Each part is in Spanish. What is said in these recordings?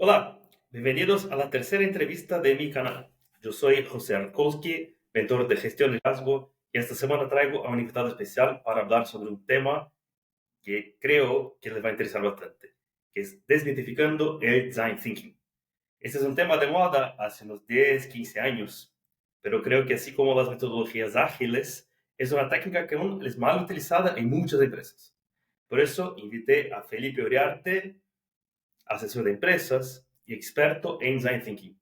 Hola, bienvenidos a la tercera entrevista de mi canal. Yo soy José Arkowski, mentor de gestión y liderazgo, y esta semana traigo a un invitado especial para hablar sobre un tema que creo que les va a interesar bastante, que es desmitificando el design thinking. Este es un tema de moda hace unos 10, 15 años, pero creo que así como las metodologías ágiles, es una técnica que aún es mal utilizada en muchas empresas. Por eso invité a Felipe Uriarte, asesor de empresas y experto en Design Thinking.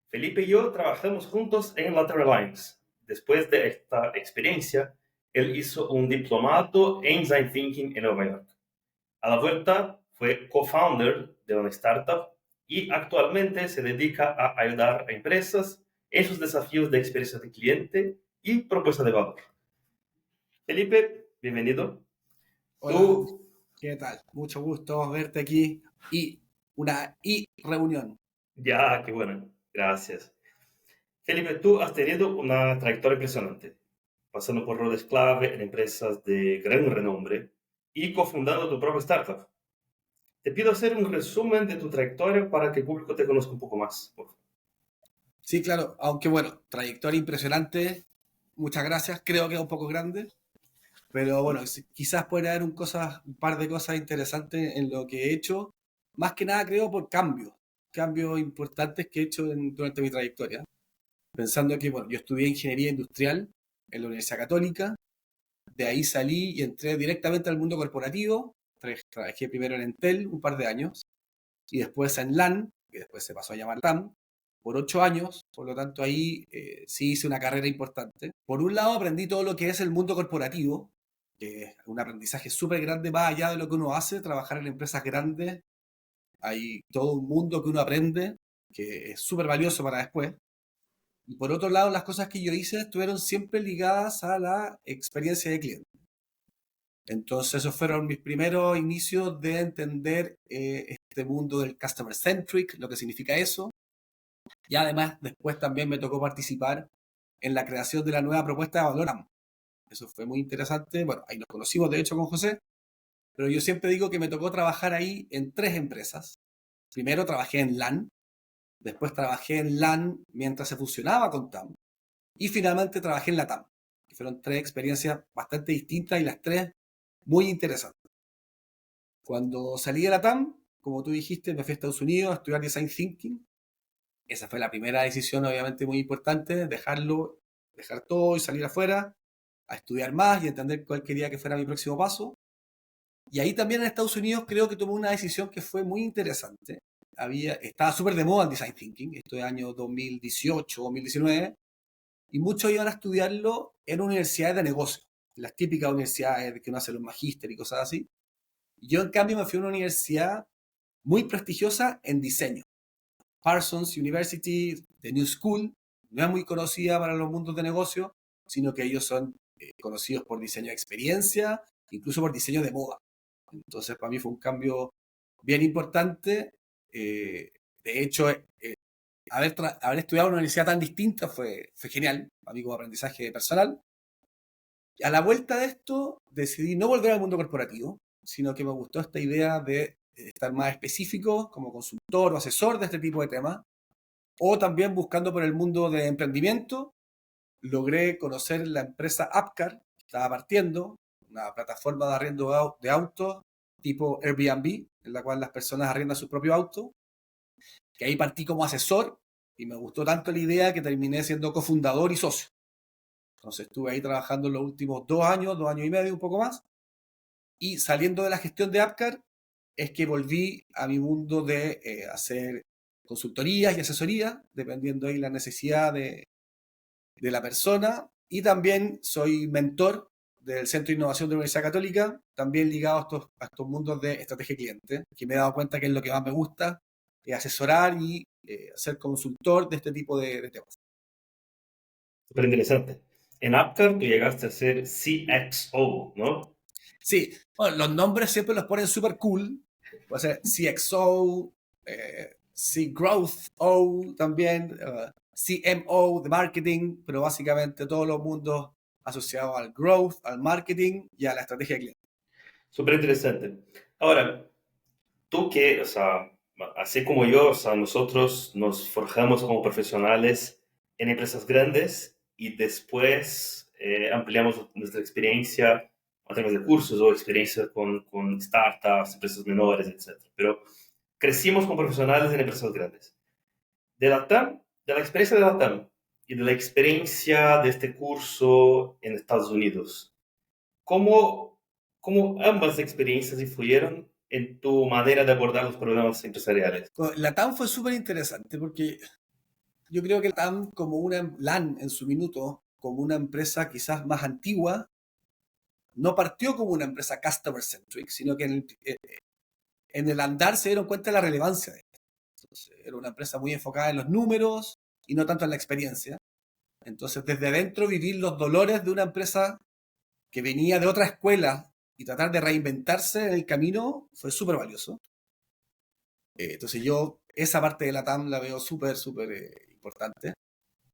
Felipe y yo trabajamos juntos en Lateral Lines. Después de esta experiencia, él hizo un diplomado en Design Thinking en Nueva York. A la vuelta, fue co-founder de una startup y actualmente se dedica a ayudar a empresas en sus desafíos de experiencia de cliente y propuesta de valor. Felipe, bienvenido. Hola, Tú, ¿qué tal? Mucho gusto verte aquí y una reunión. ya, qué bueno, gracias. Felipe, tú has tenido una trayectoria impresionante, pasando por roles clave en empresas de gran renombre y cofundando tu propia startup. Te pido hacer un resumen de tu trayectoria para que el público te conozca un poco más. Por favor. Sí, claro, aunque bueno, trayectoria impresionante, muchas gracias, creo que es un poco grande, pero bueno, quizás puede haber un par de cosas interesantes en lo que he hecho, más que nada creo por cambios importantes que he hecho durante mi trayectoria, pensando que bueno, yo estudié ingeniería industrial en la Universidad Católica. De ahí salí y entré directamente al mundo corporativo. Trabajé primero en Entel un par de años y después en LAN, que después se pasó a llamar TAM, por 8 años. Por lo tanto, ahí sí hice una carrera importante. Por un lado, aprendí todo lo que es el mundo corporativo, que es un aprendizaje súper grande más allá de lo que uno hace, trabajar en empresas grandes. Hay todo un mundo que uno aprende que es súper valioso para después. Y por otro lado, las cosas que yo hice estuvieron siempre ligadas a la experiencia de cliente. Entonces esos fueron mis primeros inicios de entender este mundo del customer centric, lo que significa eso. Y además después también me tocó participar en la creación de la nueva propuesta de valor AM. Eso fue muy interesante. Bueno, ahí nos conocimos de hecho con José, pero yo siempre digo que me tocó trabajar ahí en 3 empresas. Primero trabajé en LAN, después trabajé en LAN mientras se fusionaba con TAM y finalmente trabajé en la TAM, que fueron 3 experiencias bastante distintas y las 3 muy interesantes. Cuando salí de la TAM, como tú dijiste, me fui a Estados Unidos a estudiar Design Thinking. Esa fue la primera decisión, obviamente, muy importante, dejar todo y salir afuera, a estudiar más y entender cuál quería que fuera mi próximo paso. Y ahí también en Estados Unidos creo que tomé una decisión que fue muy interesante. Estaba súper de moda el Design Thinking, esto es año 2018, 2019, y muchos iban a estudiarlo en universidades de negocios, las típicas universidades que uno hace los magíster y cosas así. Yo, en cambio, me fui a una universidad muy prestigiosa en diseño. Parsons University, The New School, no es muy conocida para los mundos de negocio, sino que ellos son conocidos por diseño de experiencia, incluso por diseño de moda. Entonces, para mí fue un cambio bien importante. De hecho, haber estudiado en una universidad tan distinta fue genial, para mí como aprendizaje personal. A la vuelta de esto, decidí no volver al mundo corporativo, sino que me gustó esta idea de estar más específico como consultor o asesor de este tipo de temas, o también buscando por el mundo de emprendimiento. Logré conocer la empresa Apcar, que estaba partiendo, una plataforma de arriendo de autos tipo Airbnb, en la cual las personas arriendan su propio auto, que ahí partí como asesor y me gustó tanto la idea que terminé siendo cofundador y socio. Entonces estuve ahí trabajando los últimos 2 años, 2 años y medio, un poco más, y saliendo de la gestión de Apcar es que volví a mi mundo de hacer consultorías y asesorías, dependiendo ahí la necesidad de la persona. Y también soy mentor del Centro de Innovación de la Universidad Católica, también ligado a estos mundos de estrategia de cliente, que me he dado cuenta que es lo que más me gusta, asesorar y ser consultor de este tipo de temas. Súper interesante. En Aptar tú llegaste a ser CXO, ¿no? Sí, bueno, los nombres siempre los ponen súper cool. Puede ser CXO, C-Growth O también, CMO de marketing, pero básicamente todos los mundos asociados al growth, al marketing y a la estrategia de cliente. Súper interesante. Ahora, tú que, o sea, así como yo, o sea, nosotros nos forjamos como profesionales en empresas grandes y después ampliamos nuestra experiencia a través de cursos o experiencia con startups, empresas menores, etc. Pero crecimos como profesionales en empresas grandes. De la TAM, de la experiencia de la TAM y de la experiencia de este curso en Estados Unidos, ¿cómo, cómo ambas experiencias influyeron en tu manera de abordar los problemas empresariales? La TAM fue súper interesante porque yo creo que la TAM, como una LAN en su minuto, como una empresa quizás más antigua, no partió como una empresa customer centric, sino que en el andar se dieron cuenta de la relevancia de esto. Entonces, era una empresa muy enfocada en los números y no tanto en la experiencia. Entonces, desde adentro vivir los dolores de una empresa que venía de otra escuela y tratar de reinventarse en el camino fue súper valioso. Entonces yo esa parte de la TAM la veo súper, súper importante.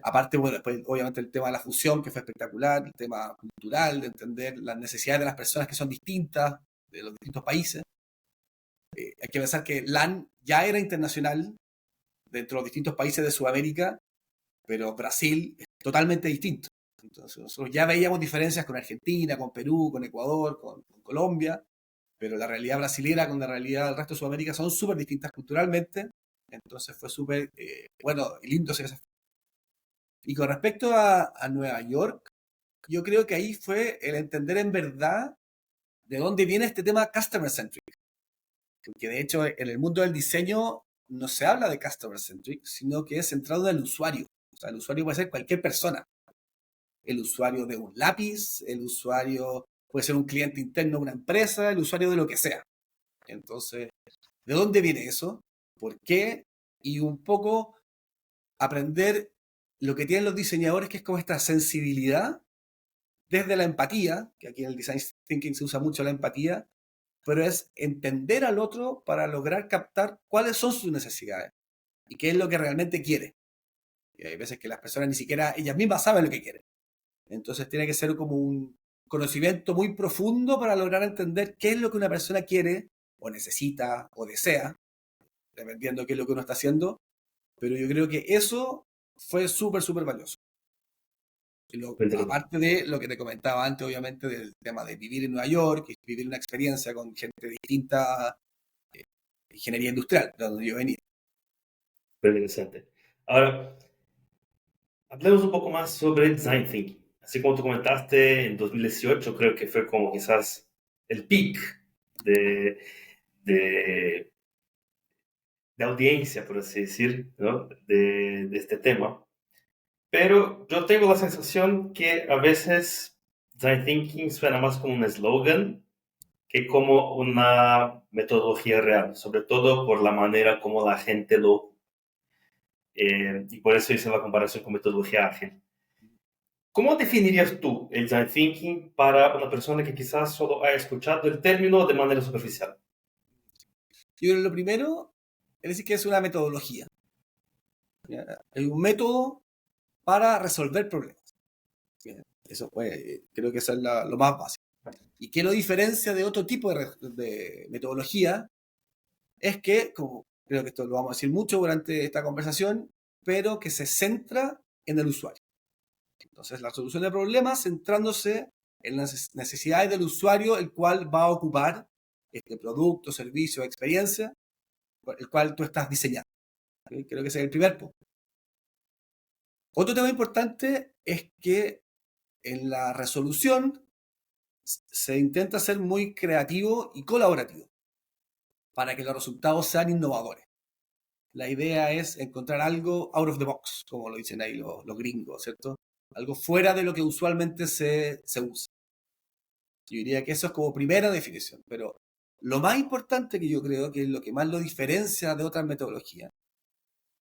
Aparte, bueno, después obviamente el tema de la fusión, que fue espectacular, el tema cultural, de entender las necesidades de las personas que son distintas, de los distintos países. Hay que pensar que LAN ya era internacional dentro de los distintos países de Sudamérica, pero Brasil es totalmente distinto. Entonces nosotros ya veíamos diferencias con Argentina, con Perú, con Ecuador, con Colombia, pero la realidad brasilera con la realidad del resto de Sudamérica son súper distintas culturalmente. Entonces fue súper bueno y lindo ese desafío. Y con respecto a Nueva York, yo creo que ahí fue el entender en verdad de dónde viene este tema customer centric. Porque de hecho en el mundo del diseño no se habla de customer centric, sino que es centrado en el usuario. O sea, el usuario puede ser cualquier persona. El usuario de un lápiz, el usuario puede ser un cliente interno de una empresa, el usuario de lo que sea. Entonces, ¿de dónde viene eso? ¿Por qué? Y un poco aprender lo que tienen los diseñadores, que es como esta sensibilidad desde la empatía, que aquí en el design thinking se usa mucho la empatía, pero es entender al otro para lograr captar cuáles son sus necesidades y qué es lo que realmente quiere. Y hay veces que las personas ni siquiera ellas mismas saben lo que quieren. Entonces tiene que ser como un conocimiento muy profundo para lograr entender qué es lo que una persona quiere o necesita o desea, dependiendo de qué es lo que uno está haciendo. Pero yo creo que eso fue súper, súper valioso. Aparte de lo que te comentaba antes, obviamente, del tema de vivir en Nueva York, y vivir una experiencia con gente de distinta ingeniería industrial, de donde yo venía. Muy interesante. Ahora, hablemos un poco más sobre Design Thinking. Así como tú comentaste, en 2018 creo que fue como quizás el peak de, de, de audiencia, por así decir, ¿no? De este tema. Pero yo tengo la sensación que a veces Design Thinking suena más como un eslogan que como una metodología real, sobre todo por la manera como la gente lo... y por eso hice la comparación con metodología ágil. ¿Cómo definirías tú el design thinking para una persona que quizás solo haya escuchado el término de manera superficial? Yo creo que lo primero es decir que es una metodología. ¿Ya? Es un método para resolver problemas. Eso fue, creo que eso es lo más básico. ¿Y qué lo diferencia de otro tipo de metodología? Es que, como creo que esto lo vamos a decir mucho durante esta conversación, pero que se centra en el usuario. Entonces, la solución de problemas centrándose en las necesidades del usuario, el cual va a ocupar este producto, servicio, experiencia, el cual tú estás diseñando. ¿Sí? Creo que ese es el primer punto. Otro tema importante es que en la resolución se intenta ser muy creativo y colaborativo para que los resultados sean innovadores. La idea es encontrar algo out of the box, como lo dicen ahí los gringos, ¿cierto? Algo fuera de lo que usualmente se usa. Yo diría que eso es como primera definición, pero lo más importante que yo creo que es lo que más lo diferencia de otras metodologías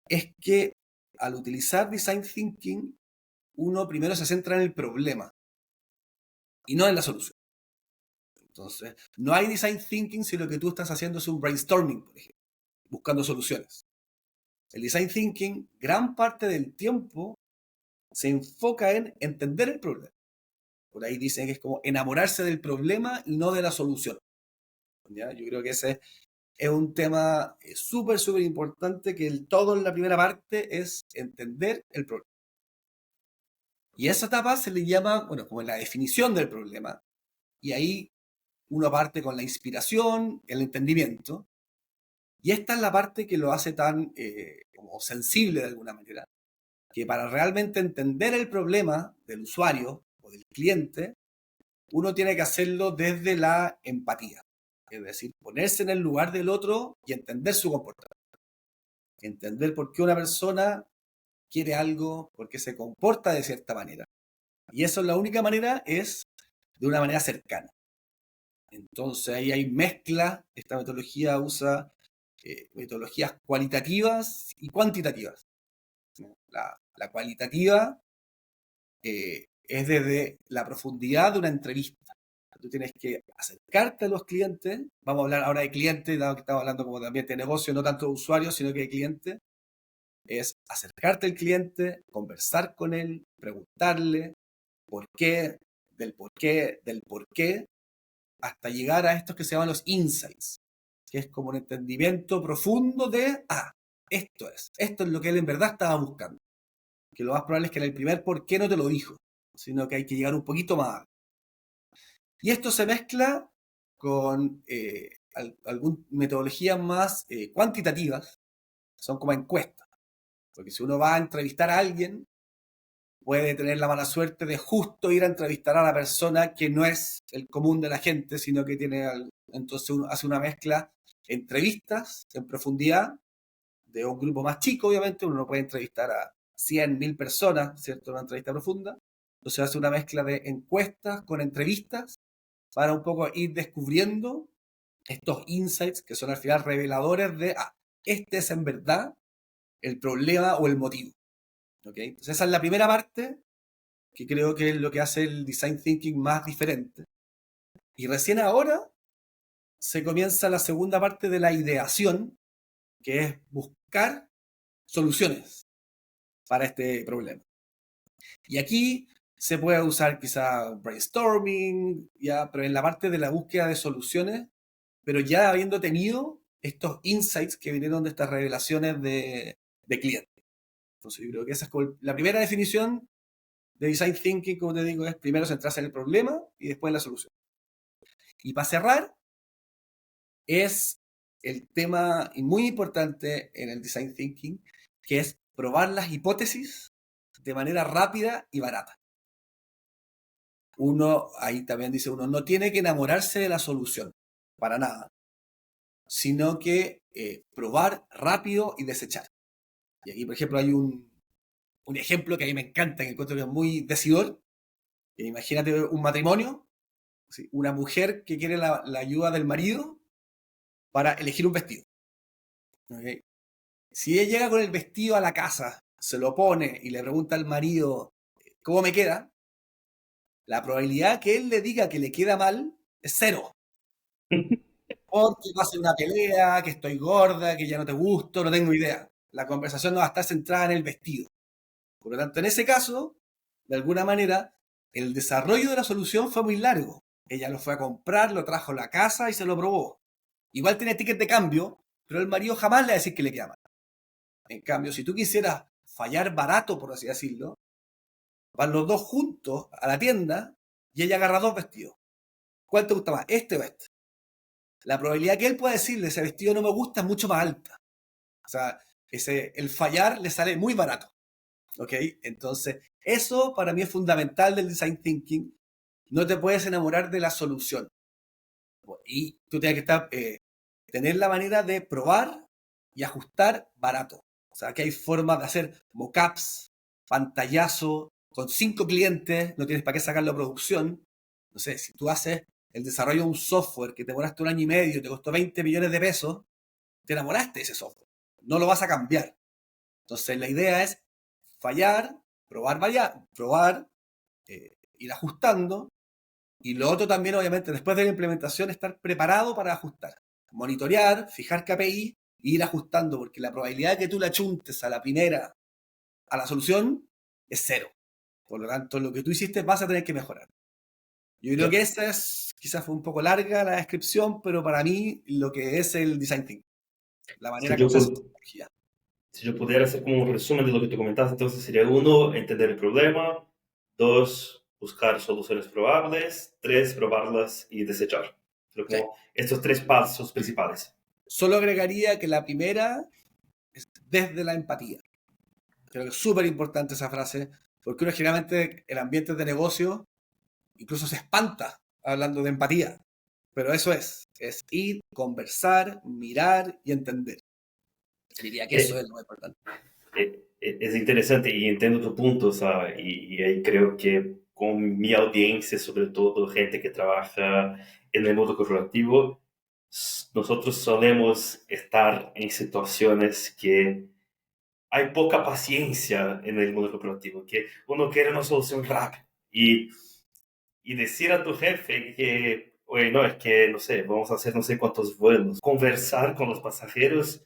es que al utilizar design thinking uno primero se centra en el problema y no en la solución. Entonces, no hay design thinking si lo que tú estás haciendo es un brainstorming, por ejemplo, buscando soluciones. El design thinking, gran parte del tiempo, se enfoca en entender el problema. Por ahí dicen que es como enamorarse del problema y no de la solución. ¿Ya? Yo creo que ese es un tema súper, súper importante que todo en la primera parte es entender el problema. Y a esa etapa se le llama, bueno, como la definición del problema. Y ahí uno parte con la inspiración, el entendimiento. Y esta es la parte que lo hace tan como sensible de alguna manera, que para realmente entender el problema del usuario o del cliente, uno tiene que hacerlo desde la empatía. Es decir, ponerse en el lugar del otro y entender su comportamiento. Entender por qué una persona quiere algo, por qué se comporta de cierta manera. Y eso, la única manera es de una manera cercana. Entonces ahí hay mezcla, esta metodología usa metodologías cualitativas y cuantitativas. La cualitativa es desde la profundidad de una entrevista. Tú tienes que acercarte a los clientes. Vamos a hablar ahora de clientes, dado que estamos hablando como también de negocio, no tanto de usuarios, sino que de clientes. Es acercarte al cliente, conversar con él, preguntarle por qué, del por qué, hasta llegar a estos que se llaman los insights, que es como un entendimiento profundo de, esto es lo que él en verdad estaba buscando. Que lo más probable es que en el primer por qué no te lo dijo, sino que hay que llegar un poquito más. Y esto se mezcla con algunas metodologías más cuantitativas, son como encuestas. Porque si uno va a entrevistar a alguien, puede tener la mala suerte de justo ir a entrevistar a la persona que no es el común de la gente, sino que tiene algo. Entonces uno hace una mezcla, entrevistas en profundidad, de un grupo más chico, obviamente, uno no puede entrevistar a 100, 1000 personas, ¿cierto? Una entrevista profunda. Entonces hace una mezcla de encuestas con entrevistas para un poco ir descubriendo estos insights que son al final reveladores de, este es en verdad el problema o el motivo. ¿Okay? Entonces esa es la primera parte, que creo que es lo que hace el design thinking más diferente. Y recién ahora se comienza la segunda parte de la ideación, que es buscar soluciones para este problema. Y aquí se puede usar quizá brainstorming, ya, pero en la parte de la búsqueda de soluciones, pero ya habiendo tenido estos insights que vinieron de estas revelaciones de clientes. Entonces yo creo que esa es como la primera definición de design thinking, como te digo, es primero centrarse en el problema y después en la solución. Y para cerrar, es el tema muy importante en el design thinking, que es probar las hipótesis de manera rápida y barata. Uno, ahí también dice, uno no tiene que enamorarse de la solución, para nada, sino que probar rápido y desechar. Y aquí, por ejemplo, hay un ejemplo que a mí me encanta, que encuentro que es muy decidor. Imagínate un matrimonio, ¿sí? Una mujer que quiere la ayuda del marido para elegir un vestido. ¿Okay? Si ella llega con el vestido a la casa, se lo pone y le pregunta al marido cómo me queda, la probabilidad que él le diga que le queda mal es cero. Porque va a ser una pelea, que estoy gorda, que ya no te gusto, no tengo idea. La conversación no va a estar centrada en el vestido. Por lo tanto, en ese caso, de alguna manera, el desarrollo de la solución fue muy largo. Ella lo fue a comprar, lo trajo a la casa y se lo probó. Igual tiene ticket de cambio, pero el marido jamás le va a decir que le queda mal. En cambio, si tú quisieras fallar barato, por así decirlo, van los dos juntos a la tienda y ella agarra dos vestidos. ¿Cuál te gusta más, este o este? La probabilidad que él pueda decirle ese vestido no me gusta es mucho más alta. O sea, el fallar le sale muy barato. ¿Ok? Entonces, eso para mí es fundamental del design thinking. No te puedes enamorar de la solución. Y tú tienes que tener la manera de probar y ajustar barato. O sea, que hay formas de hacer mockups, pantallazo, con 5 clientes, no tienes para qué sacarlo a producción. No sé, si tú haces el desarrollo de un software que te demoraste 1 año y medio y te costó 20 millones de pesos, te enamoraste de ese software. No lo vas a cambiar. Entonces, la idea es fallar, probar, ir ajustando. Y lo otro también, obviamente, después de la implementación, estar preparado para ajustar. Monitorear, fijar KPI e ir ajustando, porque la probabilidad de que tú la chuntes a la primera, a la solución, es cero. Por lo tanto, lo que tú hiciste vas a tener que mejorar. Yo creo Ya. que esa es, quizás fue un poco larga la descripción, pero para mí lo que es el design thinking, la Si manera yo, como se hace pu- tecnología. si yo pudiera hacer como un resumen de lo que tú comentaste, entonces sería uno, entender el problema, dos, buscar soluciones probables, tres, probarlas y desechar. Pero Sí. como estos tres pasos principales. Solo agregaría que la primera es desde la empatía. Creo que es súper importante esa frase, porque uno generalmente en ambientes de negocio incluso se espanta hablando de empatía. Pero eso es ir, conversar, mirar y entender. Diría que eso Eh, es lo más importante. es interesante y entiendo tu punto, ¿sabes? Y ahí creo que con mi audiencia, sobre todo gente que trabaja en el mundo corporativo, nosotros solemos estar en situaciones que hay poca paciencia en el mundo corporativo, que uno quiere una solución rápida. Y decir a tu jefe que, oye, no, es que, no sé, vamos a hacer no sé cuántos vuelos, conversar con los pasajeros.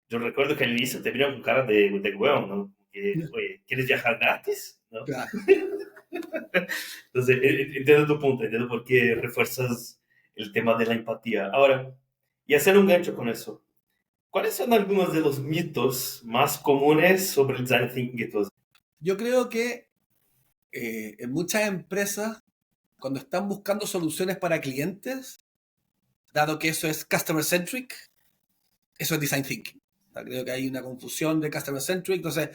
Yo recuerdo que al inicio te miran con cara de hueón, ¿no? Que, oye, ¿quieres viajar gratis? ¿No? Claro. Entonces, entiendo tu punto, entiendo por qué refuerzas el tema de la empatía. Ahora, y hacer un gancho con eso. ¿Cuáles son algunos de los mitos más comunes sobre el design thinking que tú has? Yo creo que en muchas empresas, cuando están buscando soluciones para clientes, dado que eso es customer centric, eso es design thinking. O sea, creo que hay una confusión de customer centric. Entonces,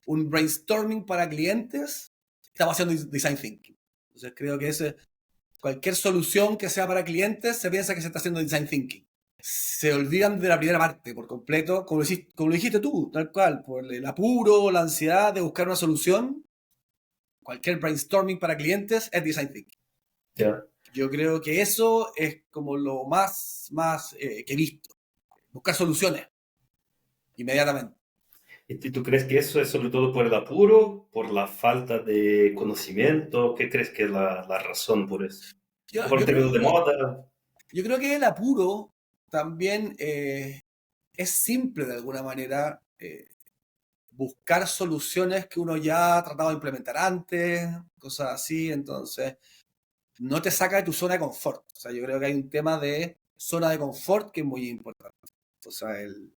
un brainstorming para clientes, estamos haciendo design thinking. Entonces, creo que cualquier solución que sea para clientes se piensa que se está haciendo design thinking. Se olvidan de la primera parte por completo, como lo dijiste tú, tal cual, por el apuro, la ansiedad de buscar una solución. Cualquier brainstorming para clientes es design thinking. Ya. Yo creo que eso es como lo más que he visto. Buscar soluciones inmediatamente. ¿Y tú crees que eso es sobre todo por el apuro, por la falta de conocimiento? ¿Qué crees que es la razón por eso? Yo, ¿Por yo, creo, términos de moda? yo creo que el apuro también es simple de alguna manera. Buscar soluciones que uno ya ha tratado de implementar antes, cosas así, entonces no te saca de tu zona de confort. O sea, yo creo que hay un tema de zona de confort que es muy importante. O sea, el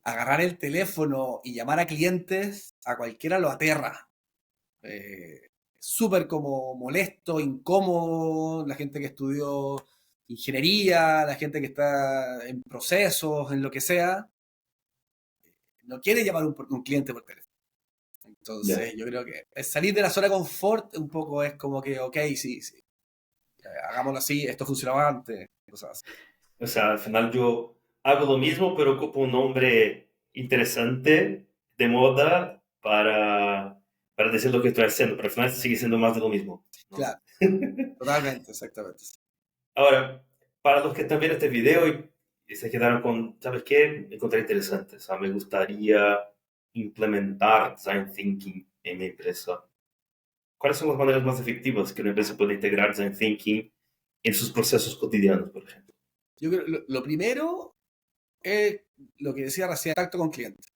agarrar el teléfono y llamar a clientes, a cualquiera lo aterra. Súper como molesto, incómodo, la gente que estudió ingeniería, la gente que está en procesos, en lo que sea, no quiere llamar a un cliente por teléfono. Ya. Entonces, yo creo que salir de la zona de confort un poco es como que, ok, sí, sí, hagámoslo así, esto funcionaba antes, cosas así. O sea, al final yo hago lo mismo, pero ocupo un nombre interesante de moda para decir lo que estoy haciendo, pero al final sigue siendo más de lo mismo, ¿no? Claro, totalmente, exactamente. Ahora, para los que están viendo este video y se quedaron con, ¿sabes qué? Me encontré interesante. O sea, me gustaría implementar design thinking en mi empresa. ¿Cuáles son las maneras más efectivas que una empresa puede integrar design thinking en sus procesos cotidianos, por ejemplo? Yo creo lo primero es lo que decía recién, contacto con clientes.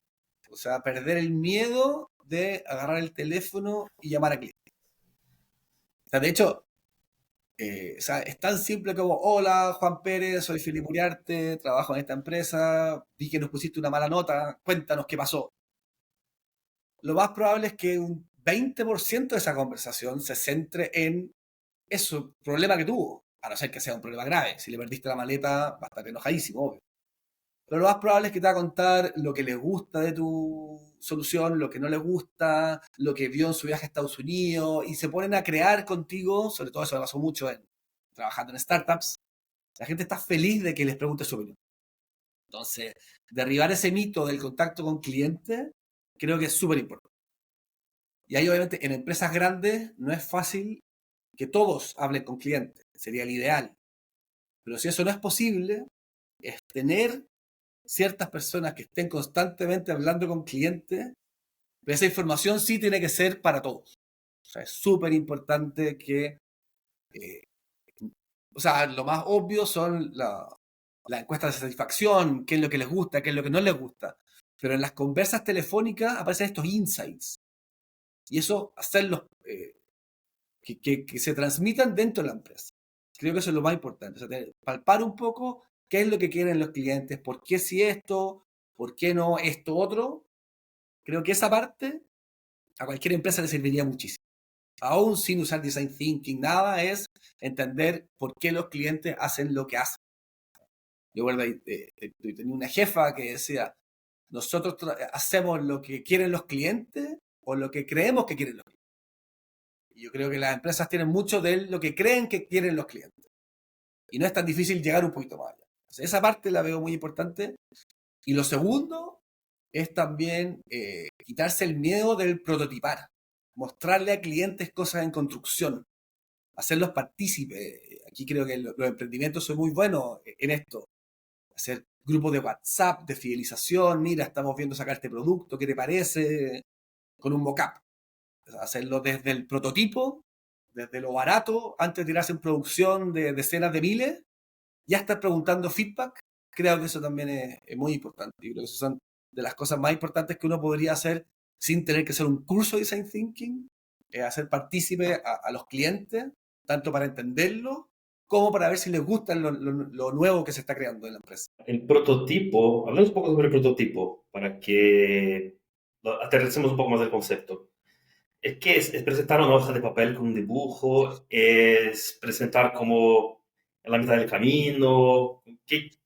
O sea, perder el miedo de agarrar el teléfono y llamar a clientes. O sea, de hecho, o sea, es tan simple como, hola, Juan Pérez, soy Filipe Uriarte, trabajo en esta empresa, vi que nos pusiste una mala nota, cuéntanos qué pasó. Lo más probable es que un 20% de esa conversación se centre en eso, problema que tuvo, a no ser que sea un problema grave. Si le perdiste la maleta, va a estar enojadísimo, obvio. Pero lo más probable es que te va a contar lo que le gusta de tu solución, lo que no le gusta, lo que vio en su viaje a Estados Unidos, y se ponen a crear contigo, sobre todo eso me pasó mucho trabajando en startups, la gente está feliz de que les pregunte su opinión. Entonces, derribar ese mito del contacto con clientes creo que es súper importante. Y ahí obviamente en empresas grandes no es fácil que todos hablen con clientes, sería el ideal. Pero si eso no es posible, es tener ciertas personas que estén constantemente hablando con clientes, pero esa información sí tiene que ser para todos. O sea, es súper importante que, eh, o sea, lo más obvio son las encuestas de satisfacción, qué es lo que les gusta, qué es lo que no les gusta. Pero en las conversas telefónicas aparecen estos insights. Y eso, hacerlos que se transmitan dentro de la empresa. Creo que eso es lo más importante. O sea, palpar un poco qué es lo que quieren los clientes, por qué sí esto, por qué no esto otro. Creo que esa parte a cualquier empresa le serviría muchísimo. Aún sin usar design thinking, nada, es entender por qué los clientes hacen lo que hacen. Yo tenía una jefa que decía, nosotros hacemos lo que quieren los clientes o lo que creemos que quieren los clientes. Y yo creo que las empresas tienen mucho de lo que creen que quieren los clientes. Y no es tan difícil llegar un poquito más allá. Entonces, esa parte la veo muy importante. Y lo segundo es también quitarse el miedo del prototipar. Mostrarle a clientes cosas en construcción. Hacerlos partícipes. Aquí creo que los emprendimientos son muy buenos en esto. Hacer grupos de WhatsApp, de fidelización. Mira, estamos viendo sacar este producto, ¿qué te parece? Con un mockup. Hacerlo desde el prototipo, desde lo barato, antes de tirarse en producción de decenas de miles, ya estar preguntando feedback. Creo que eso también es muy importante. Yo creo que eso son de las cosas más importantes que uno podría hacer sin tener que hacer un curso de Design Thinking, hacer partícipe a los clientes, tanto para entenderlo como para ver si les gusta lo nuevo que se está creando en la empresa. El prototipo, hablemos un poco sobre el prototipo para que aterricemos un poco más el concepto. ¿Es presentar una hoja de papel con un dibujo? ¿Es presentar como en la mitad del camino?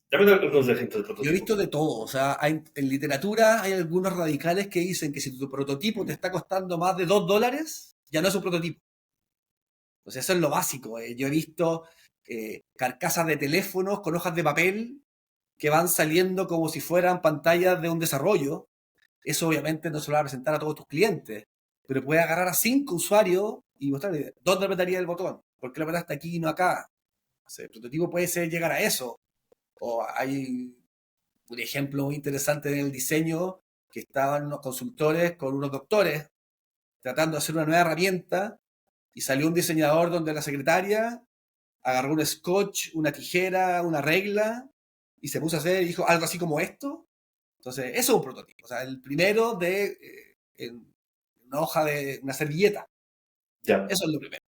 Dame algunos ejemplos de Yo he visto prototipo. de todo, o sea, en literatura hay algunos radicales que dicen que si tu prototipo te está costando más de $2, ya no es un prototipo. O sea, eso es lo básico. Yo he visto carcasas de teléfonos con hojas de papel que van saliendo como si fueran pantallas de un desarrollo. Eso obviamente no se lo va a presentar a todos tus clientes, pero puedes agarrar a 5 usuarios y mostrarle dónde apretaría el botón, por qué lo apretaste aquí y no acá. O sea, el prototipo puede ser llegar a eso. O hay un ejemplo muy interesante en el diseño que estaban unos consultores con unos doctores tratando de hacer una nueva herramienta y salió un diseñador donde la secretaria agarró un scotch, una tijera, una regla y se puso a hacer y dijo algo así como esto. Entonces, eso es un prototipo. O sea, el primero de en una hoja de una servilleta. Ya, Eso es lo primero.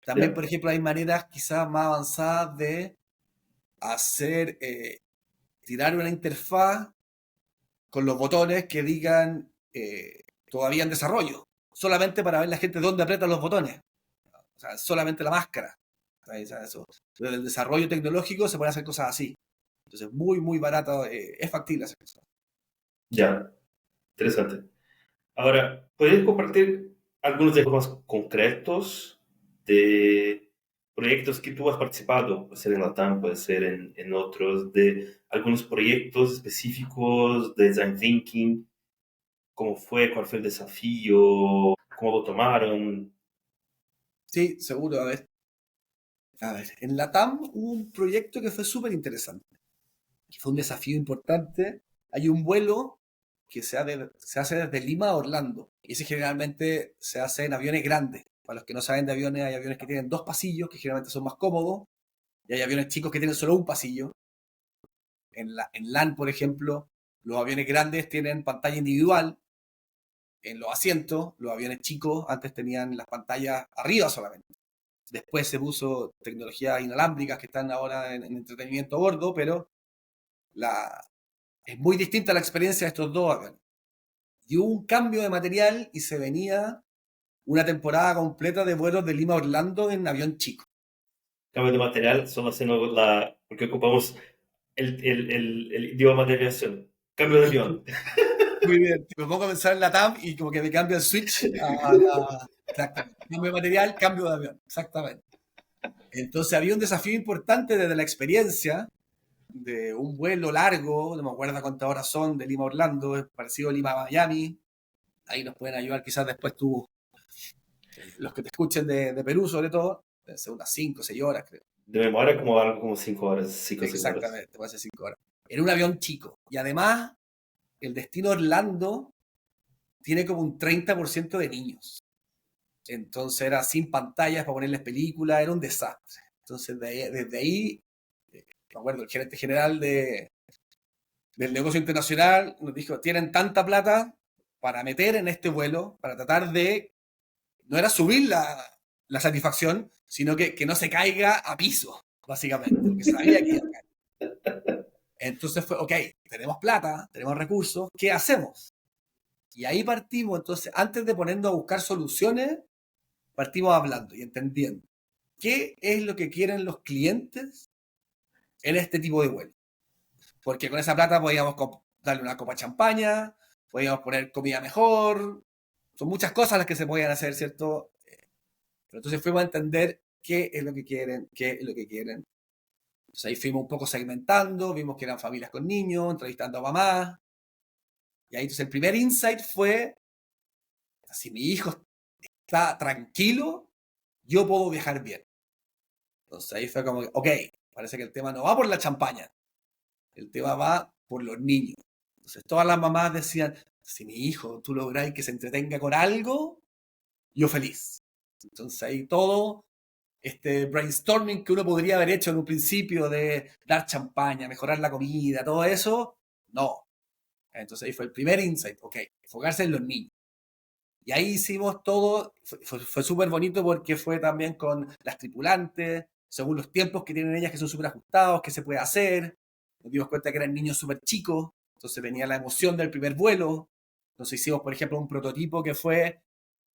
También, ya. por ejemplo, hay maneras quizás más avanzadas de hacer, tirar una interfaz con los botones que digan todavía en desarrollo, solamente para ver la gente dónde aprieta los botones. O sea, solamente la máscara. O sea, eso. Desde el desarrollo tecnológico se pueden hacer cosas así. Entonces, muy, muy barato, es factible hacer cosas. Ya, interesante. Ahora, ¿podrías compartir algunos ejemplos más concretos de proyectos que tú has participado? Puede ser en Latam, puede ser en otros, de algunos proyectos específicos de Design Thinking. ¿Cómo fue? ¿Cuál fue el desafío? ¿Cómo lo tomaron? Sí, seguro. A ver, en Latam hubo un proyecto que fue súper interesante, que fue un desafío importante. Hay un vuelo que se hace desde Lima a Orlando. Y ese generalmente se hace en aviones grandes. Para los que no saben de aviones, hay aviones que tienen 2 pasillos, que generalmente son más cómodos, y hay aviones chicos que tienen solo un pasillo. En LAN, por ejemplo, los aviones grandes tienen pantalla individual en los asientos. Los aviones chicos antes tenían las pantallas arriba solamente. Después se puso tecnologías inalámbricas que están ahora en entretenimiento a bordo, pero la, es muy distinta la experiencia de estos dos aviones. Y hubo un cambio de material y se venía una temporada completa de vuelos de Lima a Orlando en avión chico. Cambio de material, solo haciendo porque ocupamos el idioma de aviación. Cambio de avión. Muy bien. Me pongo a pensar en la TAM y como que me cambia el switch a la... Exactamente. Cambio de material, cambio de avión. Exactamente. Entonces había un desafío importante desde la experiencia de un vuelo largo, no me acuerdo cuántas horas son, de Lima a Orlando, es parecido a Lima a Miami. Ahí nos pueden ayudar quizás después tú, los que te escuchen de Perú sobre todo, deben ser unas 5 o 6 horas creo. De memoria, como algo como 5 horas, 5 o 6 horas. Exactamente, puede ser 5 horas. En un avión chico. Y además, el destino Orlando tiene como un 30% de niños. Entonces era sin pantallas para ponerles películas, era un desastre. Entonces desde ahí, me acuerdo, el gerente general del negocio internacional nos dijo, tienen tanta plata para meter en este vuelo, para tratar de, no era subirla la satisfacción, sino que no se caiga a piso, básicamente, porque sabía que iba a caer. Entonces fue, ok, tenemos plata, tenemos recursos, ¿qué hacemos? Y ahí partimos, entonces, antes de ponernos a buscar soluciones, partimos hablando y entendiendo qué es lo que quieren los clientes en este tipo de vuelo. Porque con esa plata podíamos darle una copa de champaña, podíamos poner comida mejor, son muchas cosas las que se podían hacer, ¿cierto? Pero entonces fuimos a entender qué es lo que quieren, qué es lo que quieren. Entonces ahí fuimos un poco segmentando, vimos que eran familias con niños, entrevistando a mamás. Y ahí entonces el primer insight fue, si mi hijo está tranquilo, yo puedo viajar bien. Entonces ahí fue como, ok, parece que el tema no va por la champaña, el tema va por los niños. Entonces todas las mamás decían, si mi hijo tú logras que se entretenga con algo, yo feliz. Entonces ahí todo este brainstorming que uno podría haber hecho en un principio de dar champaña, mejorar la comida, todo eso, no. Entonces ahí fue el primer insight, ok, enfocarse en los niños. Y ahí hicimos todo, fue súper bonito porque fue también con las tripulantes, según los tiempos que tienen ellas que son súper ajustados, qué se puede hacer. Nos dimos cuenta que eran niños súper chicos, entonces venía la emoción del primer vuelo. Entonces hicimos, por ejemplo, un prototipo que fue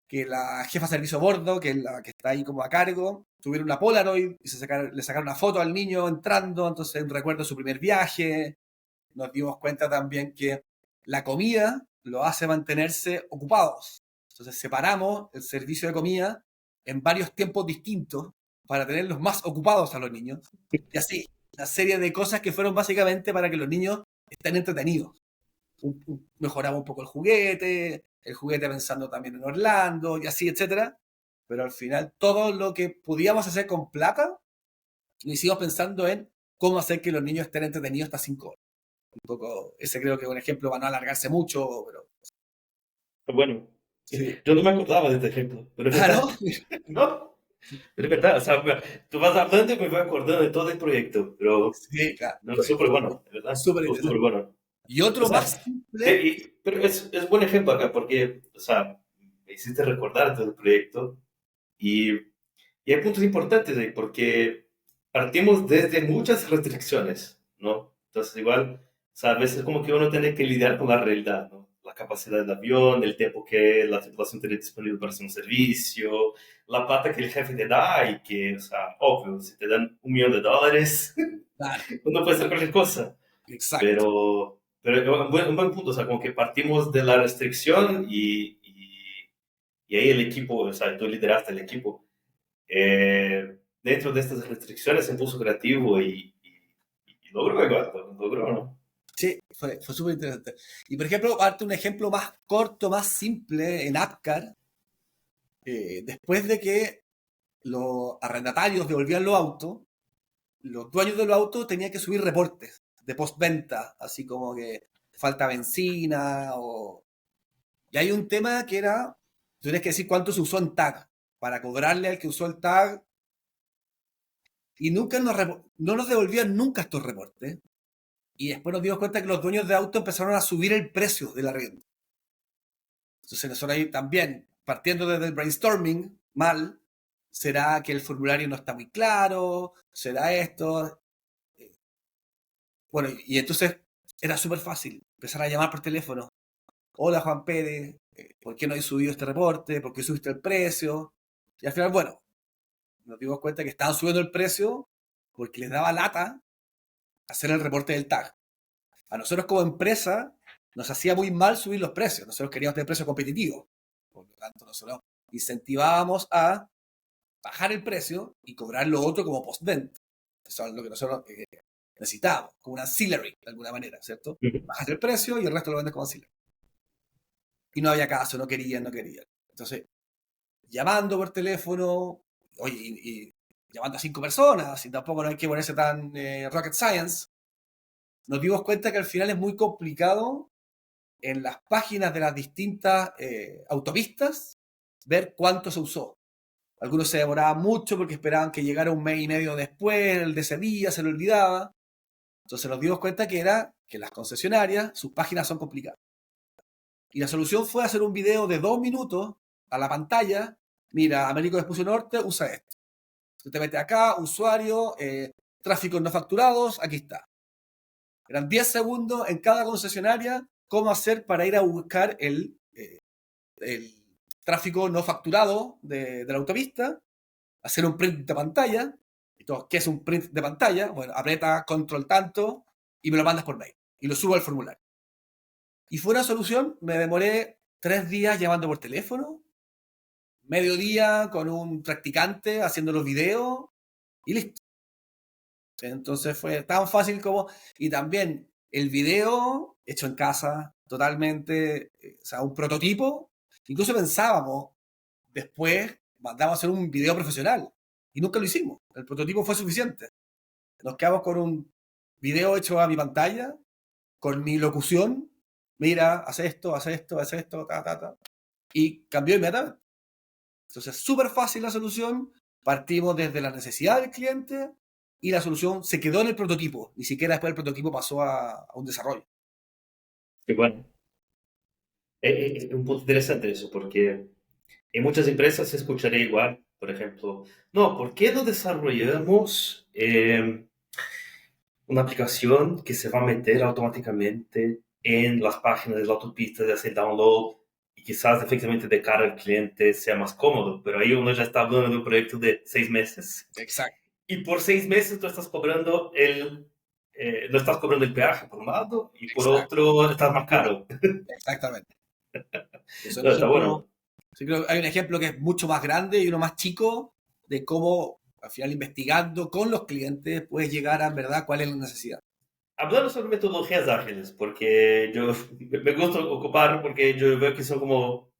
que la jefa de servicio a bordo, que es la que está ahí como a cargo, tuviera una Polaroid y le sacaron una foto al niño entrando, entonces un recuerdo de su primer viaje. Nos dimos cuenta también que la comida lo hace mantenerse ocupados. Entonces separamos el servicio de comida en varios tiempos distintos para tenerlos más ocupados a los niños. Y así, una serie de cosas que fueron básicamente para que los niños estén entretenidos. Mejoramos un poco el juguete pensando también en Orlando y así, etcétera. Pero al final todo lo que podíamos hacer con plata lo hicimos pensando en cómo hacer que los niños estén entretenidos hasta 5 horas. Un poco, ese creo que es un ejemplo para no alargarse mucho, pero Bueno, sí. yo no me acordaba de este ejemplo, pero es Claro. verdad. No, pero es verdad. O sea, tú vas hablando y me voy acordando de todo el proyecto, pero Sí, claro. no, es súper Fue bueno, de verdad. súper Fue súper interesante. bueno. Y O otro sea, más simple, pero es buen ejemplo acá porque, o sea, me hiciste recordar todo el proyecto y, y hay puntos importantes ahí porque partimos desde muchas restricciones, ¿no? Entonces, igual, o sea, a veces como que uno tiene que lidiar con la realidad, ¿no? La capacidad del avión, el tiempo que la tripulación tiene disponible para hacer un servicio, la plata que el jefe te da y que, o sea, obvio, si te dan $1.000.000, claro, uno puede hacer cualquier cosa. exacto. Pero es un buen punto, o sea, como que partimos de la restricción y ahí el equipo, o sea, tú lideraste el equipo. Dentro de estas restricciones se puso creativo y logró igual, logró, ¿no? Sí, fue súper interesante. Y por ejemplo, darte un ejemplo más corto, más simple en Apcar, después de que los arrendatarios devolvían los autos, los dueños de los autos tenían que subir reportes de postventa, así como que falta benzina o... Y hay un tema que era, tú tienes que decir cuánto se usó en tag, para cobrarle al que usó el tag, y nunca no nos devolvían nunca estos reportes. Y después nos dimos cuenta que los dueños de auto empezaron a subir el precio de la arriendo. Entonces nosotros ahí también, partiendo desde el brainstorming, mal, será que el formulario no está muy claro, será esto. Bueno, y entonces era súper fácil empezar a llamar por teléfono. Hola Juan Pérez, ¿por qué no has subido este reporte? ¿Por qué subiste el precio? Y al final, bueno, nos dimos cuenta que estaban subiendo el precio porque les daba lata hacer el reporte del tag. A nosotros como empresa nos hacía muy mal subir los precios. Nosotros queríamos tener precios competitivos. Por lo tanto, nosotros incentivábamos a bajar el precio y cobrar lo otro como postventa. Eso es lo que nosotros necesitábamos, como un ancillary, de alguna manera, ¿cierto? Bajas el precio y el resto lo vendes como ancillary. Y no había caso, no querían. Entonces, llamando por teléfono, oye, y llamando a 5 personas, y tampoco no hay que ponerse tan rocket science, nos dimos cuenta que al final es muy complicado en las páginas de las distintas autopistas ver cuánto se usó. Algunos se demoraban mucho porque esperaban que llegara un mes y medio después, el de ese día se le olvidaba. Entonces nos dimos cuenta que era que las concesionarias, sus páginas son complicadas. Y la solución fue hacer un video de 2 minutos a la pantalla mira, Américo Vespucio Norte usa esto. Tú te metes acá, usuario, tráficos no facturados, aquí está. Eran 10 segundos en cada concesionaria cómo hacer para ir a buscar el tráfico no facturado de la autopista, hacer un print de pantalla. Entonces, ¿qué es un print de pantalla? Bueno, aprieta control tanto y me lo mandas por mail. Y lo subo al formulario. Y fue una solución, me demoré 3 días llamando por teléfono, mediodía con un practicante haciendo los videos y listo. Entonces fue tan fácil como... Y también el video hecho en casa, totalmente, o sea, un prototipo. Incluso pensábamos, después mandamos a hacer un video profesional y nunca lo hicimos. El prototipo fue suficiente. Nos quedamos con un video hecho a mi pantalla, con mi locución. Mira, hace esto, ta, ta, ta. Y cambió inmediatamente. Entonces, súper fácil la solución. Partimos desde la necesidad del cliente y la solución se quedó en el prototipo. Ni siquiera después el prototipo pasó a un desarrollo. Y bueno, es un punto interesante eso, porque en muchas empresas se escucharía igual, por ejemplo, no, ¿por qué no desarrollamos una aplicación que se va a meter automáticamente en las páginas de la autopista de hacer download y quizás efectivamente de cara al cliente sea más cómodo? Pero ahí uno ya está hablando de un proyecto de 6 meses. Exacto. Y por 6 meses tú estás cobrando no estás cobrando el peaje por un lado y por Exacto. otro estás más caro. Exactamente. Es un No, está ejemplo. bueno. Sí, creo que hay un ejemplo que es mucho más grande y uno más chico de cómo, al final, investigando con los clientes, puedes llegar a, en verdad, cuál es la necesidad. Hablando sobre metodologías ágiles, porque yo me gusta ocupar, porque yo veo que son como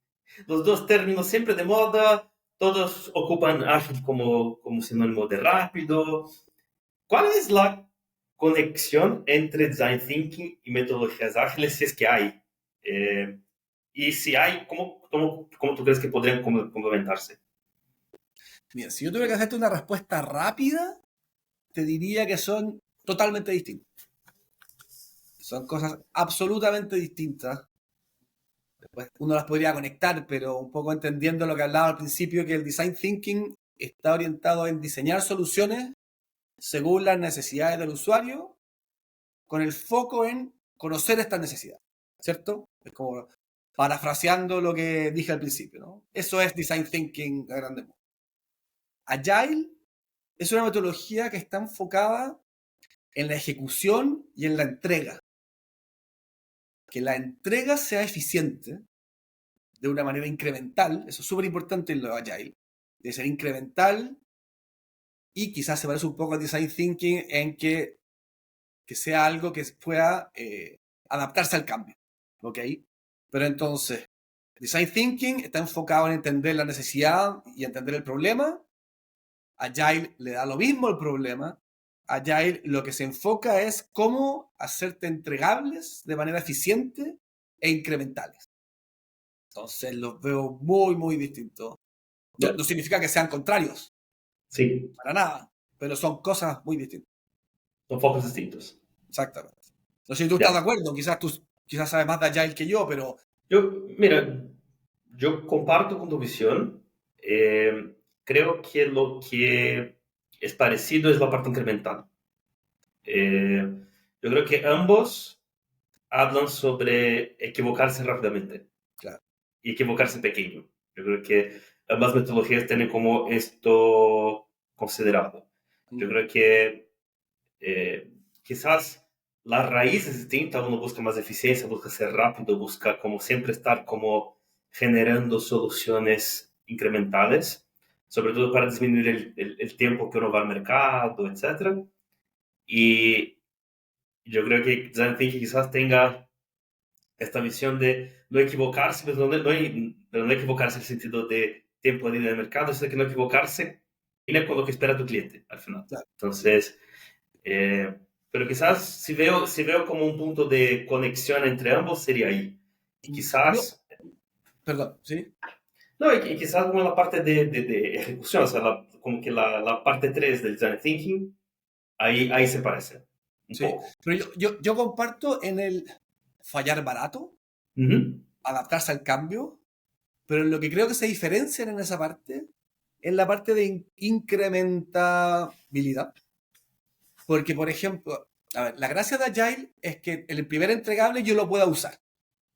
los dos términos siempre de moda, todos ocupan ágil como sinónimo de rápido. ¿Cuál es la conexión entre design thinking y metodologías ágiles, si es que hay? Y si hay, ¿cómo tú crees que podrían complementarse? Mira, si yo tuviera que hacerte una respuesta rápida, te diría que son totalmente distintos. Son cosas absolutamente distintas. Después uno las podría conectar, pero un poco entendiendo lo que hablaba al principio, que el design thinking está orientado en diseñar soluciones según las necesidades del usuario, con el foco en conocer estas necesidades, ¿cierto? Es como parafraseando lo que dije al principio, ¿no? Eso es design thinking a grande modo. Agile es una metodología que está enfocada en la ejecución y en la entrega. Que la entrega sea eficiente de una manera incremental, eso es súper importante en lo Agile, de ser incremental y quizás se parece un poco al Design Thinking en que sea algo que pueda adaptarse al cambio, ¿ok? Pero entonces, Design Thinking está enfocado en entender la necesidad y entender el problema. Agile le da lo mismo el problema. Agile lo que se enfoca es cómo hacerte entregables de manera eficiente e incrementales. Entonces los veo muy, muy distintos. No, Ya. no significa que sean contrarios, Sí, para nada, pero son cosas muy distintas. son focos distintos. Exactamente. No sé si tú estás de Ya. acuerdo, quizás tú quizás sabes más de Agile que yo, pero Mira, yo comparto con tu visión. Creo que lo que es parecido es la parte incremental. Eh, yo creo que ambos hablan sobre equivocarse rápidamente claro. y equivocarse pequeño. Yo creo que ambas metodologías tienen como esto considerado. Yo Mm. creo que quizás la raíz es distinta, uno busca más eficiencia, busca ser rápido, busca como siempre estar como generando soluciones incrementales, sobre todo para disminuir el tiempo que uno va al mercado, etcétera. Y yo creo que Design Thinking quizás tenga esta visión de no equivocarse, pero no equivocarse en el sentido de tiempo de ir mercado, sino que no equivocarse con lo que espera tu cliente al final. Claro. Entonces, eh, pero quizás si veo como un punto de conexión entre ambos sería ahí. Y Yo, quizás, perdón, ¿sí? no, y quizás como la parte de ejecución, o sea, como que la parte 3 del design thinking, ahí se parece un Sí. poco. Pero yo comparto en el fallar barato, Ujú. adaptarse al cambio, Pero lo que creo que se diferencian en esa parte es la parte de incrementabilidad. Porque, por ejemplo, a ver, la gracia de Agile es que el primer entregable yo lo pueda usar,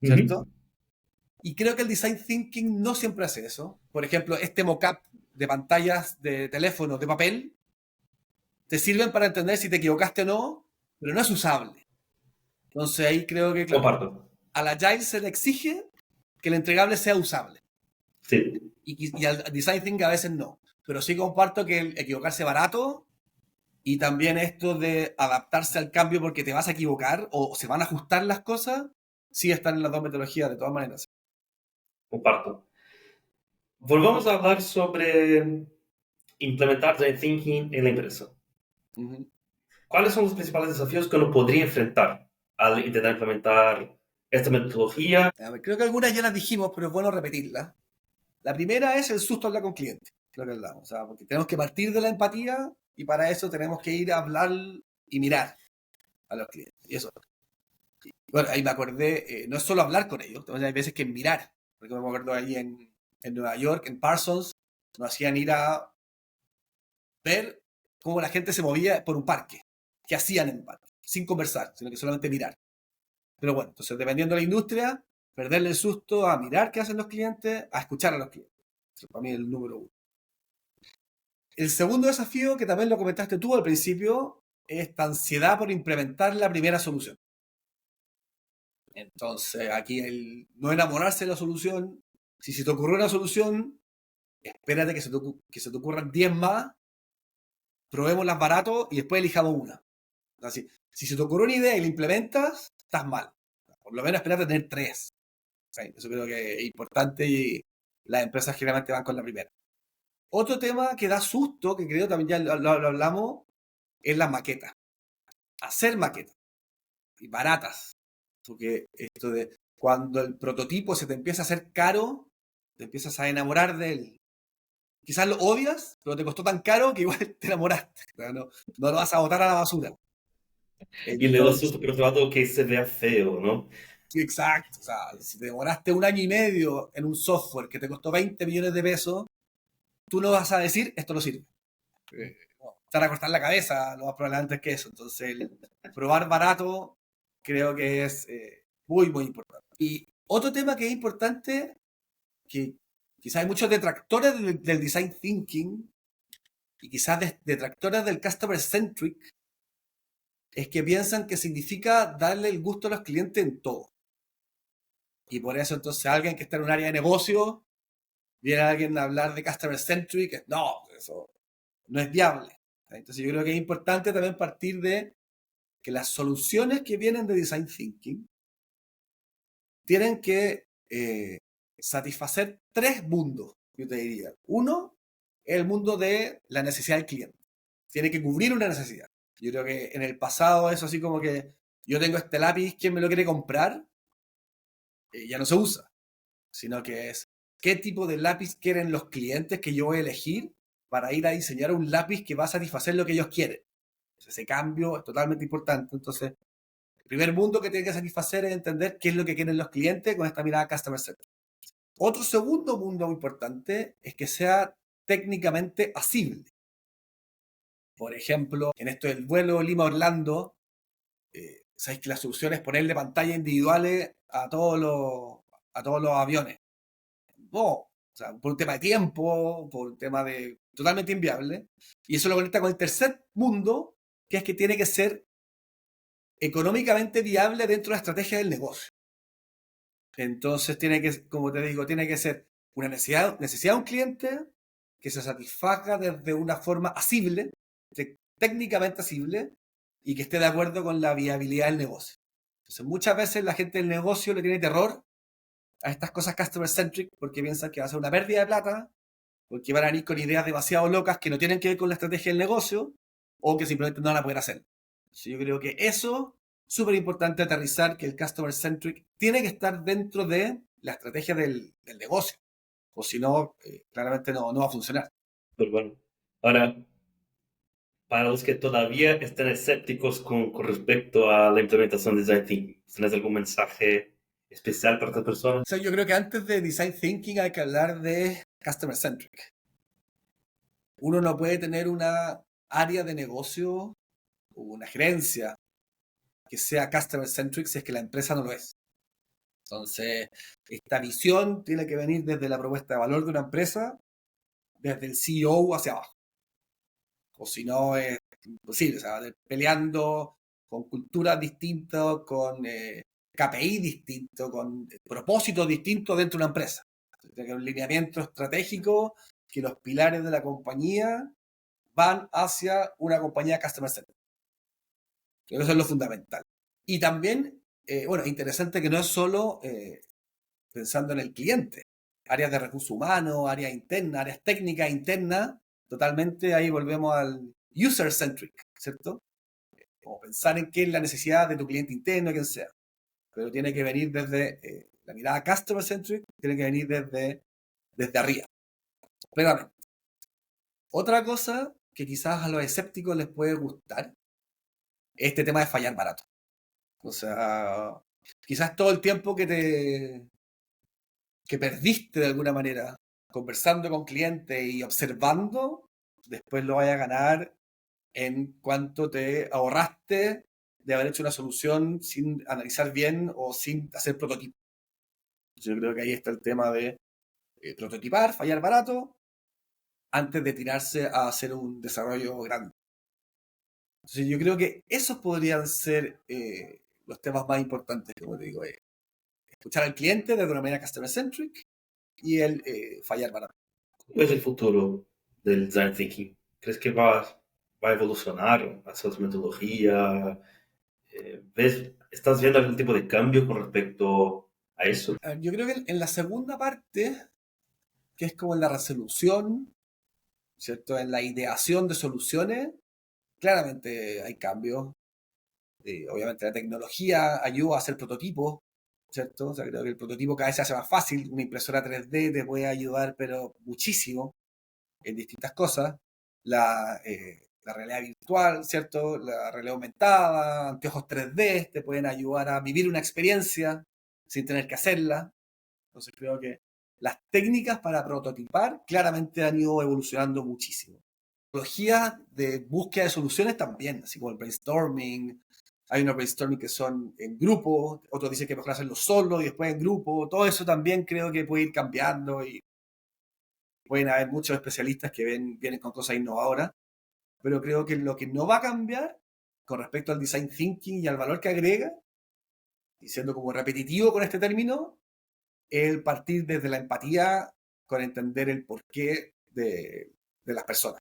¿cierto? Ujú. Y creo que el design thinking no siempre hace eso. Por ejemplo, este mockup de pantallas de teléfono de papel te sirven para entender si te equivocaste o no, pero no es usable. Entonces ahí creo que, claro, Comparto. a la Agile se le exige que el entregable sea usable. Sí. Y al design thinking a veces no. Pero sí comparto que el equivocarse barato y también esto de adaptarse al cambio porque te vas a equivocar o se van a ajustar las cosas, sí están en las dos metodologías de todas maneras. Comparto. Volvamos a hablar sobre implementar design thinking en la empresa. Uh-huh. ¿Cuáles son los principales desafíos que uno podría enfrentar al intentar implementar esta metodología? A ver, creo que algunas ya las dijimos, pero es bueno repetirlas. La primera es el susto a hablar con clientes, creo que hablamos, o sea, porque tenemos que partir de la empatía y para eso tenemos que ir a hablar y mirar a los clientes. Y eso. Bueno, ahí me acordé, no es solo hablar con ellos, también hay veces que mirar. Porque me acuerdo ahí en Nueva York, en Parsons, nos hacían ir a ver cómo la gente se movía por un parque, qué hacían en el parque, sin conversar, sino que solamente mirar. Pero bueno, entonces dependiendo de la industria, perderle el susto a mirar qué hacen los clientes, a escuchar a los clientes. Eso para mí es el número uno. El segundo desafío, que también lo comentaste tú al principio, es esta ansiedad por implementar la primera solución. Entonces, aquí el no enamorarse de la solución. Si se te ocurrió una solución, espérate que se te ocurran 10 más, probémoslas barato y después elijamos una. Así, si se te ocurrió una idea y la implementas, estás mal. Por lo menos espérate a tener 3. ¿Sí? Eso creo que es importante y las empresas generalmente van con la primera. Otro tema que da susto, que creo también ya lo hablamos, es las maquetas. Hacer maquetas. Y baratas. Porque esto de cuando el prototipo se te empieza a hacer caro, te empiezas a enamorar de él. Quizás lo odias, pero te costó tan caro que igual te enamoraste. No, no lo vas a botar a la basura. Y le da Entonces, susto por otro lado que se vea feo, ¿no? sí, exacto. O sea, si te demoraste 1 año y medio en un software que te costó 20 millones de pesos, tú no vas a decir, esto no sirve. No, te van a cortar la cabeza, lo más probablemente es que eso. Entonces, el probar barato creo que es muy, muy importante. Y otro tema que es importante, que quizás hay muchos detractores del design thinking y quizás detractores del customer centric, es que piensan que significa darle el gusto a los clientes en todo. Y por eso entonces alguien que está en un área de negocio, viene alguien a hablar de customer centric, no, eso no es viable. Entonces yo creo que es importante también partir de que las soluciones que vienen de design thinking tienen que satisfacer 3 mundos, yo te diría. Uno, el mundo de la necesidad del cliente. Tiene que cubrir una necesidad. Yo creo que en el pasado eso así como que yo tengo este lápiz, ¿quién me lo quiere comprar? Ya no se usa, sino que es qué tipo de lápiz quieren los clientes que yo voy a elegir para ir a diseñar un lápiz que va a satisfacer lo que ellos quieren. Ese cambio es totalmente importante. Entonces, el primer mundo que tiene que satisfacer es entender qué es lo que quieren los clientes con esta mirada customer centric. Otro segundo mundo muy importante es que sea técnicamente asible. Por ejemplo, en esto del vuelo Lima-Orlando, sabéis que la solución es ponerle pantallas individuales a todos los aviones. No, o sea, por un tema de tiempo, por un tema de totalmente inviable. Y eso lo conecta con el tercer mundo, que es que tiene que ser económicamente viable dentro de la estrategia del negocio. Entonces tiene que, como te digo, tiene que ser una necesidad de un cliente que se satisfaga desde una forma asible, técnicamente asible, y que esté de acuerdo con la viabilidad del negocio. Entonces muchas veces la gente del negocio le tiene terror a estas cosas customer centric porque piensan que va a ser una pérdida de plata, porque van a venir con ideas demasiado locas que no tienen que ver con la estrategia del negocio o que simplemente no van a poder hacer. Entonces, yo creo que eso es súper importante aterrizar, que el customer centric tiene que estar dentro de la estrategia del negocio, o si no, claramente no va a funcionar. Pero bueno, ahora, para los que todavía están escépticos con respecto a la implementación de Design Thinking, ¿tienes algún mensaje especial para estas personas? O sea, yo creo que antes de Design Thinking hay que hablar de Customer Centric. Uno no puede tener una área de negocio o una gerencia que sea Customer Centric si es que la empresa no lo es. Entonces, esta visión tiene que venir desde la propuesta de valor de una empresa, desde el CEO hacia abajo. O si no, es imposible. O sea, peleando con culturas distintas, con KPI distintos, con propósitos distintos dentro de una empresa. Tiene que haber un lineamiento estratégico que los pilares de la compañía van hacia una compañía customer centric. Eso es lo fundamental. Y también, bueno, interesante que no es solo pensando en el cliente. Áreas de recursos humanos, áreas internas, áreas técnicas internas, totalmente ahí volvemos al user-centric, ¿cierto? Como pensar en qué es la necesidad de tu cliente interno, quien sea. Pero tiene que venir desde la mirada customer-centric, tiene que venir desde arriba. Plenamente. Otra cosa que quizás a los escépticos les puede gustar es este tema de fallar barato. O sea, quizás todo el tiempo que perdiste de alguna manera conversando con clientes y observando, después lo vaya a ganar en cuanto te ahorraste de haber hecho una solución sin analizar bien o sin hacer prototipo. Yo creo que ahí está el tema de prototipar, fallar barato, antes de tirarse a hacer un desarrollo grande. Entonces yo creo que esos podrían ser los temas más importantes, como te digo, escuchar al cliente de una manera customer centric y el fallar barato. ¿Cómo es el futuro del design thinking? ¿Crees que va a evolucionar hacia otra metodología? ¿Estás viendo algún tipo de cambio con respecto a eso? Yo creo que en la segunda parte, que es como en la resolución, ¿cierto? En la ideación de soluciones, claramente hay cambios. Obviamente la tecnología ayuda a hacer prototipos, ¿cierto? O sea, creo que el prototipo cada vez se hace más fácil. Una impresora 3D te puede ayudar, pero muchísimo, en distintas cosas. La realidad virtual, ¿cierto? La realidad aumentada, anteojos 3D te pueden ayudar a vivir una experiencia sin tener que hacerla. Entonces creo que las técnicas para prototipar claramente han ido evolucionando muchísimo. Tecnologías de búsqueda de soluciones también, así como el brainstorming. Hay unos brainstorming que son en grupo, otros dicen que es mejor hacerlo solo y después en grupo. Todo eso también creo que puede ir cambiando y pueden haber muchos especialistas que vienen con cosas innovadoras. Pero creo que lo que no va a cambiar con respecto al design thinking y al valor que agrega, y siendo como repetitivo con este término, el partir desde la empatía con entender el porqué de las personas.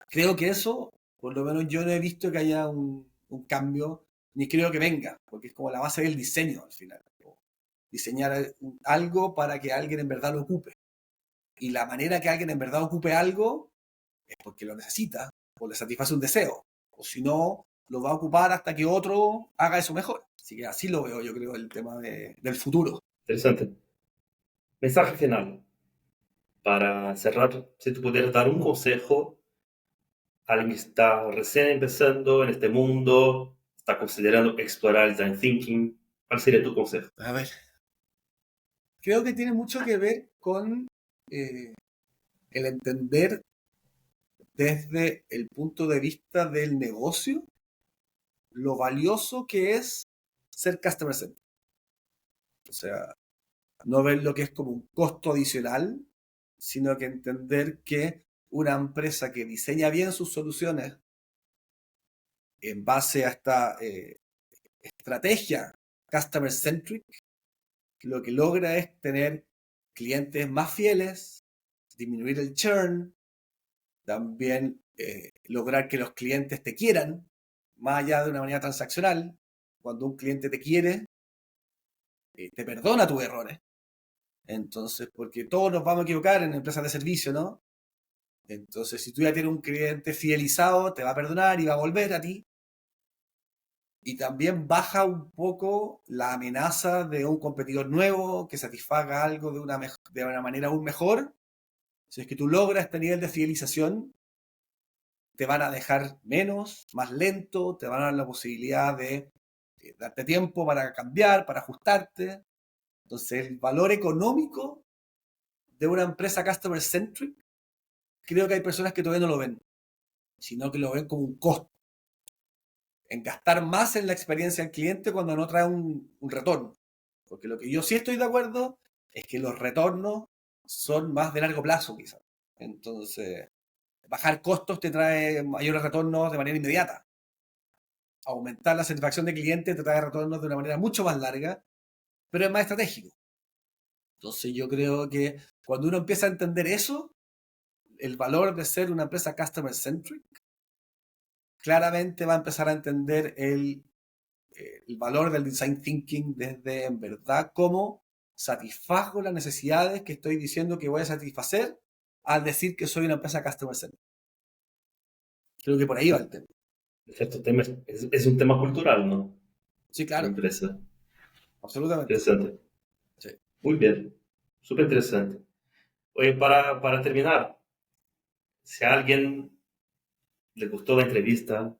Creo que eso, por lo menos yo no he visto que haya un cambio, ni creo que venga, porque es como la base del diseño al final. Diseñar algo para que alguien en verdad lo ocupe. Y la manera que alguien en verdad ocupe algo es porque lo necesita o le satisface un deseo. O si no, lo va a ocupar hasta que otro haga eso mejor. Así que así lo veo yo creo el tema del futuro. Interesante. Mensaje final. Para cerrar, si tú pudieras dar un consejo a alguien que está recién empezando en este mundo, está considerando explorar el design thinking, ¿cuál sería tu consejo? A ver, creo que tiene mucho que ver con el entender desde el punto de vista del negocio lo valioso que es ser customer centric. O sea, no ver lo que es como un costo adicional, sino que entender que una empresa que diseña bien sus soluciones en base a esta estrategia customer centric, lo que logra es tener clientes más fieles, disminuir el churn, también lograr que los clientes te quieran, más allá de una manera transaccional. Cuando un cliente te quiere, te perdona tus errores. Entonces, porque todos nos vamos a equivocar en empresas de servicio, ¿no? Entonces, si tú ya tienes un cliente fidelizado, te va a perdonar y va a volver a ti. Y también baja un poco la amenaza de un competidor nuevo que satisfaga algo de una manera aún mejor. Si es que tú logras este nivel de fidelización, te van a dejar menos, más lento, te van a dar la posibilidad de darte tiempo para cambiar, para ajustarte. Entonces, el valor económico de una empresa customer centric, creo que hay personas que todavía no lo ven, sino que lo ven como un costo, en gastar más en la experiencia del cliente cuando no trae un retorno. Porque lo que yo sí estoy de acuerdo es que los retornos son más de largo plazo, quizás. Entonces, bajar costos te trae mayores retornos de manera inmediata. Aumentar la satisfacción del cliente te trae retornos de una manera mucho más larga, pero es más estratégico. Entonces, yo creo que cuando uno empieza a entender eso, el valor de ser una empresa customer centric, claramente va a empezar a entender el valor del design thinking desde en verdad cómo satisfago las necesidades que estoy diciendo que voy a satisfacer al decir que soy una empresa customer centric. Creo que por ahí va el tema. Cierto tema es un tema cultural, ¿no? Sí, La claro, empresa. absolutamente. Interesante. Sí. Muy bien. Súper interesante. Oye, para terminar, si a alguien le gustó la entrevista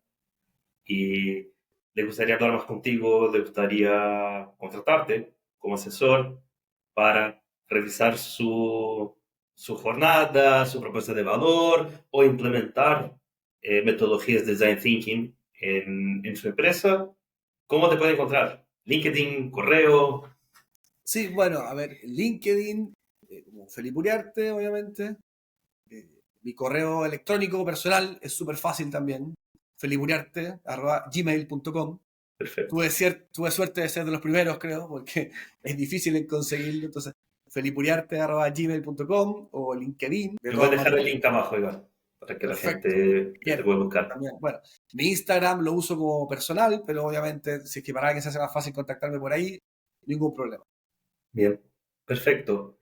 y le gustaría hablar más contigo, le gustaría contratarte como asesor para revisar su jornada, su propuesta de valor o implementar metodologías de design thinking en su empresa, ¿cómo te puede encontrar? LinkedIn, correo. Sí, bueno, a ver, LinkedIn, como Felipe Uriarte, obviamente. Mi correo electrónico personal es súper fácil también, felipuriarte@gmail.com. Perfecto. Tuve suerte de ser de los primeros, creo, porque es difícil en conseguirlo. Entonces, felipuriarte@gmail.com o LinkedIn, de Me voy a todas dejar el maneras. link abajo, igual, para que la Perfecto. gente te Bien. pueda buscar. También, bueno, mi Instagram lo uso como personal, pero obviamente, si es que para alguien se hace más fácil contactarme por ahí, ningún problema. Bien, perfecto.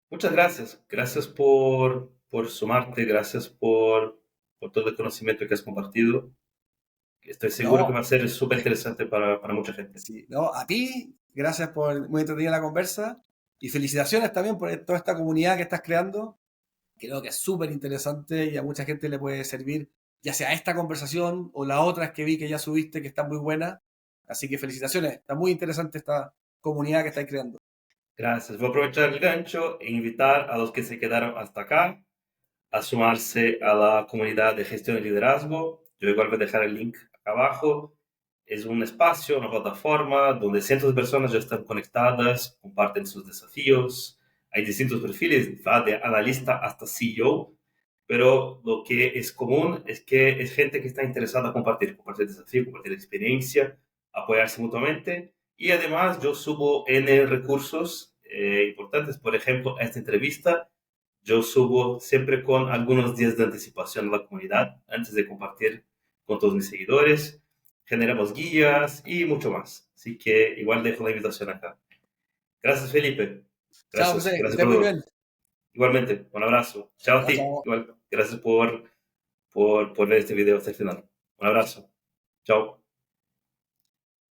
Muchas gracias. Gracias por sumarte, gracias por todo el conocimiento que has compartido. Estoy seguro que No, va a ser súper interesante para mucha gente. sí, no, a ti, gracias por muy entretenida la conversa y felicitaciones también por toda esta comunidad que estás creando. Creo que es súper interesante y a mucha gente le puede servir, ya sea esta conversación o las otras que vi que ya subiste, que están muy buenas. Así que felicitaciones, está muy interesante esta comunidad que estáis creando. Gracias. Voy a aprovechar el gancho e invitar a los que se quedaron hasta acá a sumarse a la comunidad de gestión y liderazgo. Yo igual voy a dejar el link acá abajo. Es un espacio, una plataforma donde cientos de personas ya están conectadas, comparten sus desafíos. Hay distintos perfiles, va de analista hasta CEO, pero lo que es común es que es gente que está interesada en compartir desafíos, compartir experiencia, apoyarse mutuamente. Y además yo subo N recursos importantes, por ejemplo, esta entrevista yo subo siempre con algunos días de anticipación a la comunidad antes de compartir con todos mis seguidores. Generamos guías y mucho más. Así que igual dejo la invitación acá. Gracias, Felipe. Chao, Gracias. José, que Gracias estés por muy todo. bien. Igualmente, un abrazo. Chao a Chao, ti. chao. Igual, gracias por ver este video hasta el final. Un abrazo. Chao.